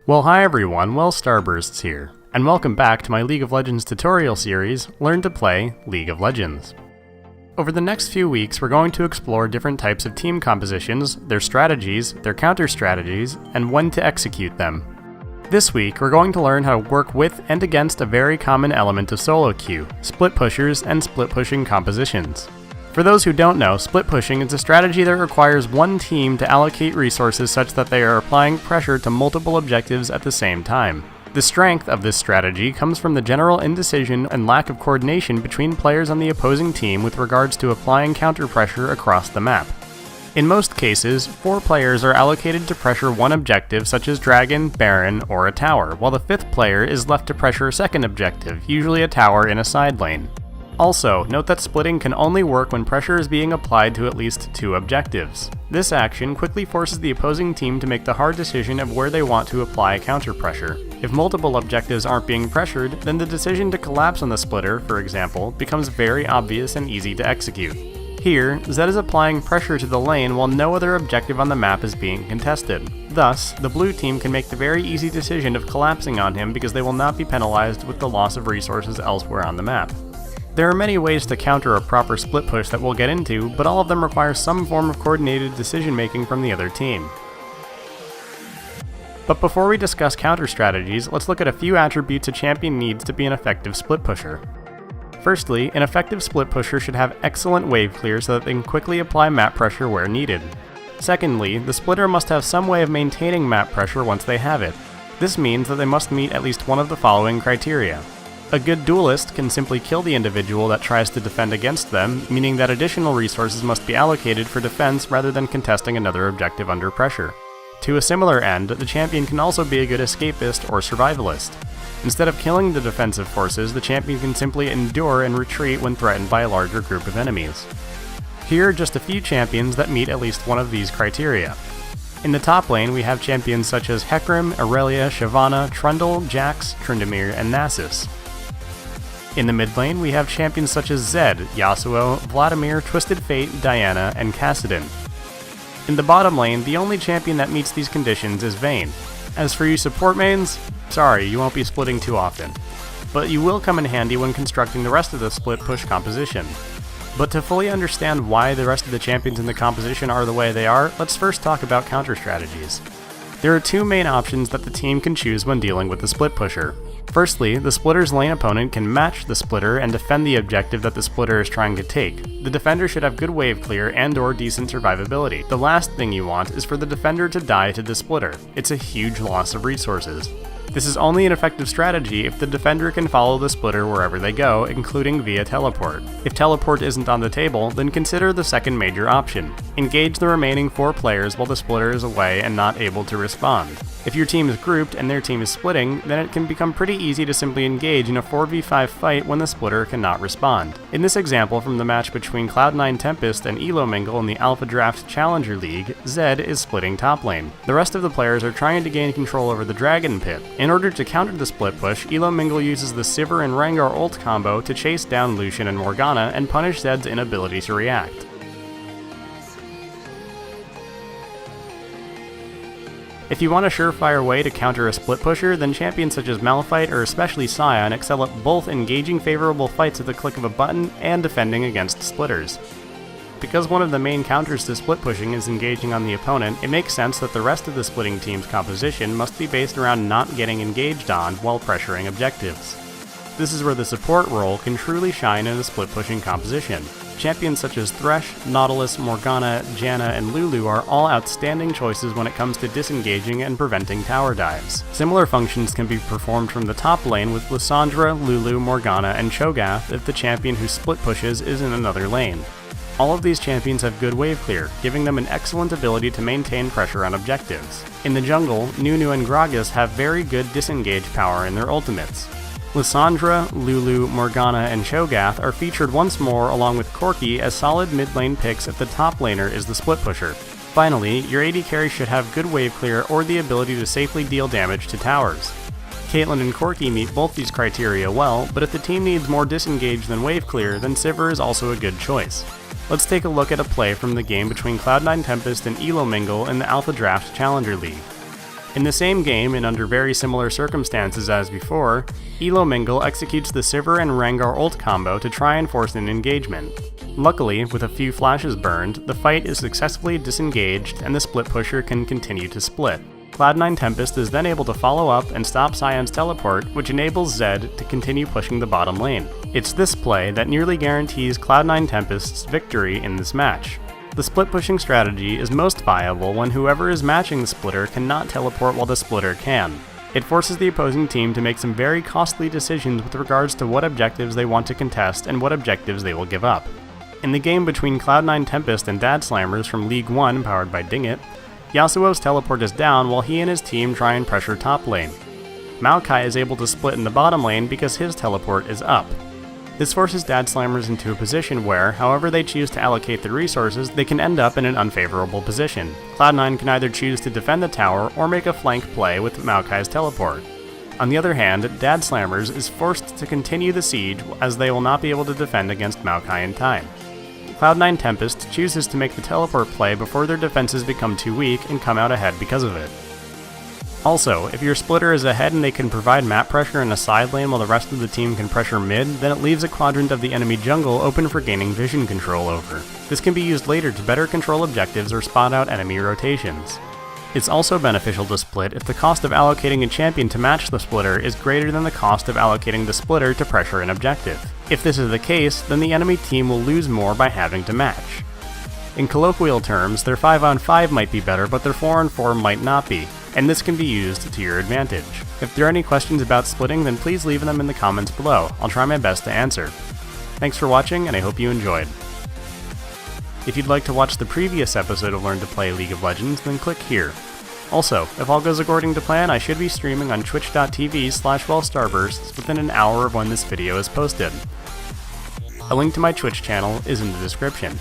Well, hi everyone, WellStarbursts here, and welcome back to my League of Legends tutorial series, Learn to Play League of Legends. Over the next few weeks, we're going to explore different types of team compositions, their strategies, their counter strategies, and when to execute them. This week, we're going to learn how to work with and against a very common element of solo queue, split pushers and split pushing compositions. For those who don't know, split pushing is a strategy that requires one team to allocate resources such that they are applying pressure to multiple objectives at the same time. The strength of this strategy comes from the general indecision and lack of coordination between players on the opposing team with regards to applying counter pressure across the map. In most cases, 4 players are allocated to pressure one objective such as Dragon, Baron, or a tower, while the 5th player is left to pressure a second objective, usually a tower in a side lane. Also, note that splitting can only work when pressure is being applied to at least 2 objectives. This action quickly forces the opposing team to make the hard decision of where they want to apply counter pressure. If multiple objectives aren't being pressured, then the decision to collapse on the splitter, for example, becomes very obvious and easy to execute. Here, Zed is applying pressure to the lane while no other objective on the map is being contested. Thus, the blue team can make the very easy decision of collapsing on him because they will not be penalized with the loss of resources elsewhere on the map. There are many ways to counter a proper split push that we'll get into, but all of them require some form of coordinated decision making from the other team. But before we discuss counter strategies, let's look at a few attributes a champion needs to be an effective split pusher. Firstly, an effective split pusher should have excellent wave clear so that they can quickly apply map pressure where needed. Secondly, the splitter must have some way of maintaining map pressure once they have it. This means that they must meet at least one of the following criteria. A good duelist can simply kill the individual that tries to defend against them, meaning that additional resources must be allocated for defense rather than contesting another objective under pressure. To a similar end, the champion can also be a good escapist or survivalist. Instead of killing the defensive forces, the champion can simply endure and retreat when threatened by a larger group of enemies. Here are just a few champions that meet at least one of these criteria. In the top lane, we have champions such as Hecarim, Aurelia, Shyvana, Trundle, Jax, Tryndamere, and Nasus. In the mid lane, we have champions such as Zed, Yasuo, Vladimir, Twisted Fate, Diana, and Kassadin. In the bottom lane, the only champion that meets these conditions is Vayne. As for you support mains, sorry, you won't be splitting too often. But you will come in handy when constructing the rest of the split push composition. But to fully understand why the rest of the champions in the composition are the way they are, let's first talk about counter strategies. There are 2 main options that the team can choose when dealing with the split pusher. Firstly, the splitter's lane opponent can match the splitter and defend the objective that the splitter is trying to take. The defender should have good wave clear and/or decent survivability. The last thing you want is for the defender to die to the splitter. It's a huge loss of resources. This is only an effective strategy if the defender can follow the splitter wherever they go, including via teleport. If teleport isn't on the table, then consider the second major option. Engage the remaining 4 players while the splitter is away and not able to respond. If your team is grouped and their team is splitting, then it can become pretty easy to simply engage in a 4v5 fight when the splitter cannot respond. In this example from the match between Cloud9 Tempest and Elomingle in the Alpha Draft Challenger League, Zed is splitting top lane. The rest of the players are trying to gain control over the Dragon Pit. In order to counter the split push, Elomingle uses the Sivir and Rengar ult combo to chase down Lucian and Morgana and punish Zed's inability to react. If you want a surefire way to counter a split pusher, then champions such as Malphite or especially Sion excel at both engaging favorable fights at the click of a button and defending against splitters. Because one of the main counters to split pushing is engaging on the opponent, it makes sense that the rest of the splitting team's composition must be based around not getting engaged on while pressuring objectives. This is where the support role can truly shine in a split pushing composition. Champions such as Thresh, Nautilus, Morgana, Janna, and Lulu are all outstanding choices when it comes to disengaging and preventing tower dives. Similar functions can be performed from the top lane with Lissandra, Lulu, Morgana, and Cho'Gath if the champion who split pushes is in another lane. All of these champions have good wave clear, giving them an excellent ability to maintain pressure on objectives. In the jungle, Nunu and Gragas have very good disengage power in their ultimates. Lissandra, Lulu, Morgana, and Cho'Gath are featured once more along with Corki as solid mid-lane picks if the top laner is the split pusher. Finally, your AD carry should have good wave clear or the ability to safely deal damage to towers. Caitlyn and Corki meet both these criteria well, but if the team needs more disengage than wave clear, then Sivir is also a good choice. Let's take a look at a play from the game between Cloud9 Tempest and Elomingle in the Alpha Draft Challenger League. In the same game, and under very similar circumstances as before, Elo Mingle executes the Sivir and Rengar ult combo to try and force an engagement. Luckily, with a few flashes burned, the fight is successfully disengaged and the split pusher can continue to split. Cloud9 Tempest is then able to follow up and stop Sion's teleport, which enables Zed to continue pushing the bottom lane. It's this play that nearly guarantees Cloud9 Tempest's victory in this match. The split pushing strategy is most viable when whoever is matching the splitter cannot teleport while the splitter can. It forces the opposing team to make some very costly decisions with regards to what objectives they want to contest and what objectives they will give up. In the game between Cloud9 Tempest and Dad Slammers from League 1 powered by Dingit, Yasuo's teleport is down while he and his team try and pressure top lane. Maokai is able to split in the bottom lane because his teleport is up. This forces Dad Slammers into a position where, however they choose to allocate their resources, they can end up in an unfavorable position. Cloud9 can either choose to defend the tower or make a flank play with Maokai's teleport. On the other hand, Dad Slammers is forced to continue the siege as they will not be able to defend against Maokai in time. Cloud9 Tempest chooses to make the teleport play before their defenses become too weak and come out ahead because of it. Also, if your splitter is ahead and they can provide map pressure in a side lane while the rest of the team can pressure mid, then it leaves a quadrant of the enemy jungle open for gaining vision control over. This can be used later to better control objectives or spot out enemy rotations. It's also beneficial to split if the cost of allocating a champion to match the splitter is greater than the cost of allocating the splitter to pressure an objective. If this is the case, then the enemy team will lose more by having to match. In colloquial terms, their 5-on-5 might be better, but their 4-on-4 might not be, and this can be used to your advantage. If there are any questions about splitting, then please leave them in the comments below. I'll try my best to answer. Thanks for watching, and I hope you enjoyed. If you'd like to watch the previous episode of Learn to Play League of Legends, then click here. Also, if all goes according to plan, I should be streaming on twitch.tv/WellStarbursts within an hour of when this video is posted. A link to my Twitch channel is in the description.